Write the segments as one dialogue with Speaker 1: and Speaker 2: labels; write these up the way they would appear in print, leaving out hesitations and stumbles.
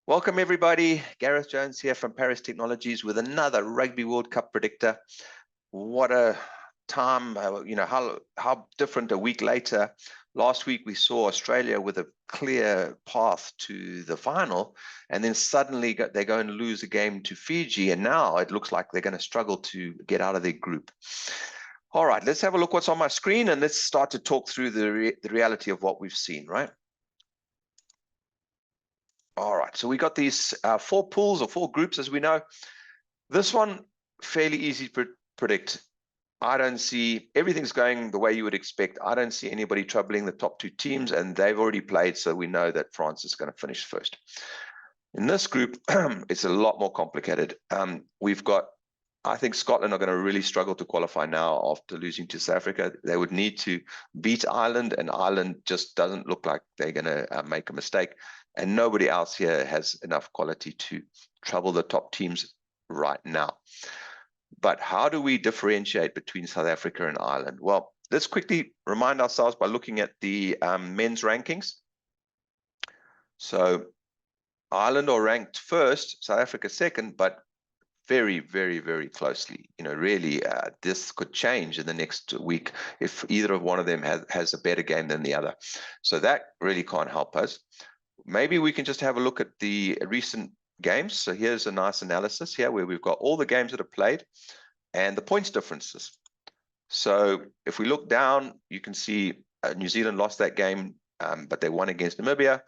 Speaker 1: Welcome everybody, Gareth Jones here from Paris Technologies with another Rugby World Cup predictor. What a time, how different a week later. Last week we saw Australia with a clear path to the final, and then suddenly they go and lose a game to Fiji, and now it looks like they're going to struggle to get out of their group. All right, let's have a look what's on my screen, and let's start to talk through the reality of what we've seen, right? All right, so we got these 4 pools or 4 groups, as we know. This one, fairly easy to predict. I don't see, everything's going the way you would expect. I don't see anybody troubling the top 2 teams, and they've already played, so we know that France is going to finish first. In this group, it's a lot more complicated. We've got, I think Scotland are going to really struggle to qualify now after losing to South Africa. They would need to beat Ireland, and Ireland just doesn't look like they're going to make a mistake. And nobody else here has enough quality to trouble the top teams right now. But how do we differentiate between South Africa and Ireland? Well, let's quickly remind ourselves by looking at the men's rankings. So Ireland are ranked first, South Africa second, but very, very, very closely. Really, this could change in the next week if either of one of them has a better game than the other. So that really can't help us. Maybe we can just have a look at the recent games. So here's a nice analysis here where we've got all the games that are played and the points differences. So if we look down, you can see New Zealand lost that game, but they won against Namibia.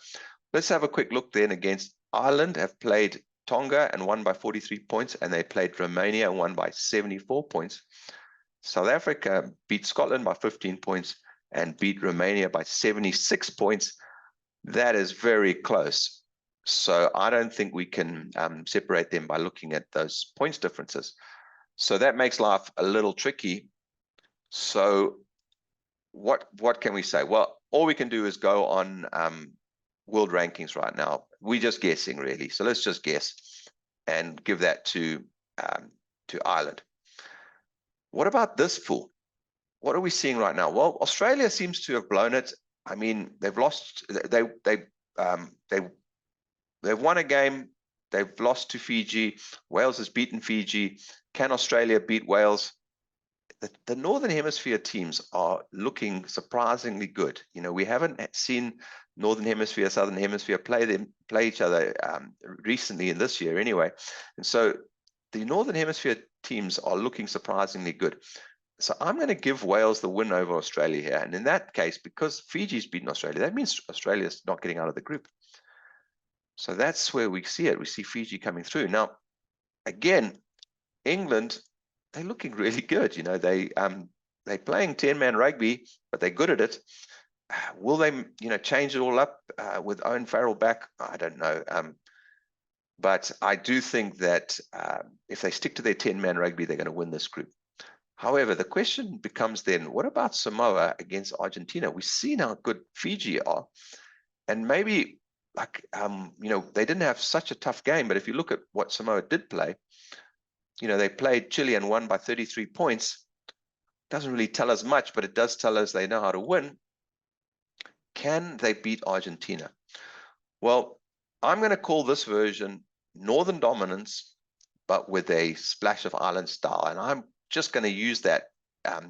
Speaker 1: Let's have a quick look then against Ireland, have played Tonga and won by 43 points, and they played Romania and won by 74 points. South Africa beat Scotland by 15 points and beat Romania by 76 points. That is very close. So I don't think we can separate them by looking at those points differences. So that makes life a little tricky. So what can we say? Well, all we can do is go on world rankings right now. We're just guessing, really. So let's just guess and give that to Ireland. What about this pool? What are we seeing right now? Well, Australia seems to have blown it. I mean, they've lost. They've won a game. They've lost to Fiji. Wales has beaten Fiji. Can Australia beat Wales? The Northern Hemisphere teams are looking surprisingly good. We haven't seen Northern Hemisphere, Southern Hemisphere play each other recently in this year anyway. And so the Northern Hemisphere teams are looking surprisingly good. So I'm going to give Wales the win over Australia here. And in that case, because Fiji's beaten Australia, that means Australia's not getting out of the group. So that's where we see it. We see Fiji coming through. Now, again, England, they're looking really good. They're playing 10-man rugby, but they're good at it. Will they, change it all up with Owen Farrell back? I don't know. But I do think that if they stick to their 10-man rugby, they're going to win this group. However, the question becomes then, what about Samoa against Argentina? We've seen how good Fiji are. And maybe, they didn't have such a tough game, but if you look at what Samoa did play, they played Chile and won by 33 points. Doesn't really tell us much, but it does tell us they know how to win. Can they beat Argentina? Well, I'm going to call this version Northern Dominance, but with a splash of Island style. And I'm just going to use that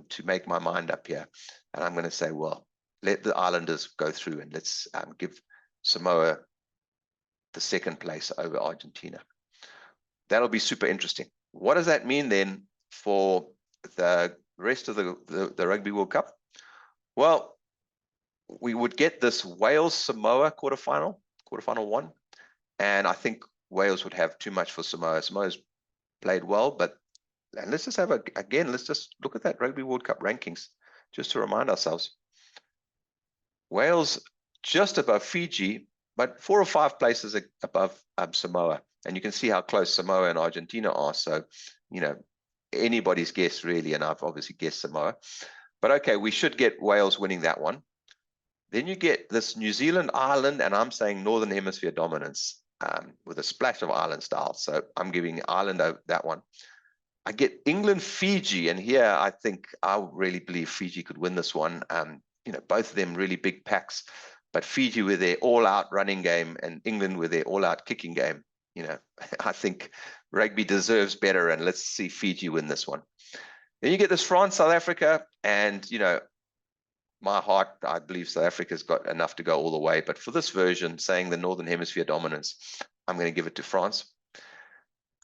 Speaker 1: to make my mind up here. And I'm going to say, well, let the Islanders go through and let's give Samoa the second place over Argentina. That'll be super interesting. What does that mean then for the rest of the Rugby World Cup? Well, we would get this Wales-Samoa quarterfinal 1. And I think Wales would have too much for Samoa. Samoa's played well, and let's just let's just look at that Rugby World Cup rankings, just to remind ourselves. Wales just above Fiji, but 4 or 5 places above Samoa. And you can see how close Samoa and Argentina are. So, anybody's guess really, and I've obviously guessed Samoa. But okay, we should get Wales winning that one. Then you get this New Zealand, Ireland, and I'm saying Northern Hemisphere dominance with a splash of Ireland style. So I'm giving Ireland that one. I get England, Fiji, and here I really believe Fiji could win this one. Both of them really big packs. But Fiji with their all-out running game and England with their all-out kicking game, I think rugby deserves better, and let's see Fiji win this one. Then you get this France, South Africa, and, my heart, I believe South Africa's got enough to go all the way. But for this version, saying the Northern Hemisphere dominance, I'm going to give it to France.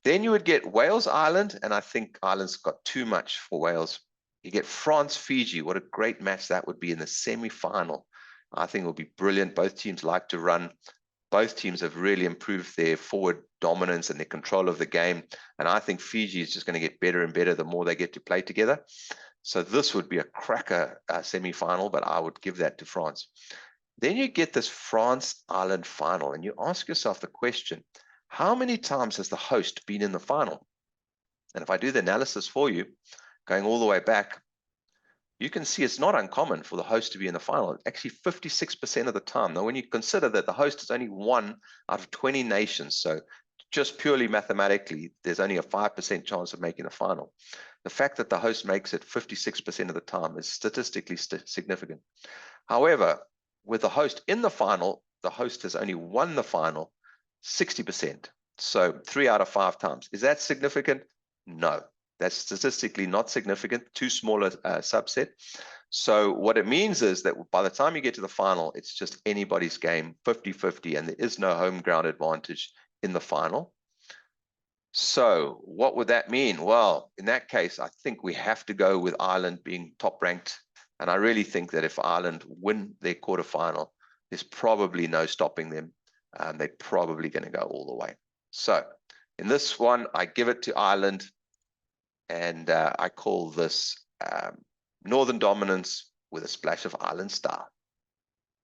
Speaker 1: Then you would get Wales, Ireland, and I think Ireland's got too much for Wales. You get France, Fiji. What a great match that would be in the semi-final. I think it will be brilliant. Both teams like to run. Both teams have really improved their forward dominance and their control of the game. And I think Fiji is just going to get better and better the more they get to play together. So this would be a cracker semi-final, but I would give that to France. Then you get this France-Ireland final, and you ask yourself the question, how many times has the host been in the final? And if I do the analysis for you, going all the way back, you can see it's not uncommon for the host to be in the final. Actually, 56% of the time. Now, when you consider that the host is only 1 out of 20 nations, so just purely mathematically, there's only a 5% chance of making the final. The fact that the host makes it 56% of the time is statistically significant. However, with the host in the final, the host has only won the final 60%. So 3 out of 5 times. Is that significant? No. That's statistically not significant, too small a subset. So what it means is that by the time you get to the final, it's just anybody's game, 50-50, and there is no home ground advantage in the final. So what would that mean? Well, in that case, I think we have to go with Ireland being top ranked. And I really think that if Ireland win their quarterfinal, there's probably no stopping them. They're probably going to go all the way. So in this one, I give it to Ireland. And I call this Northern Dominance with a splash of Ireland style.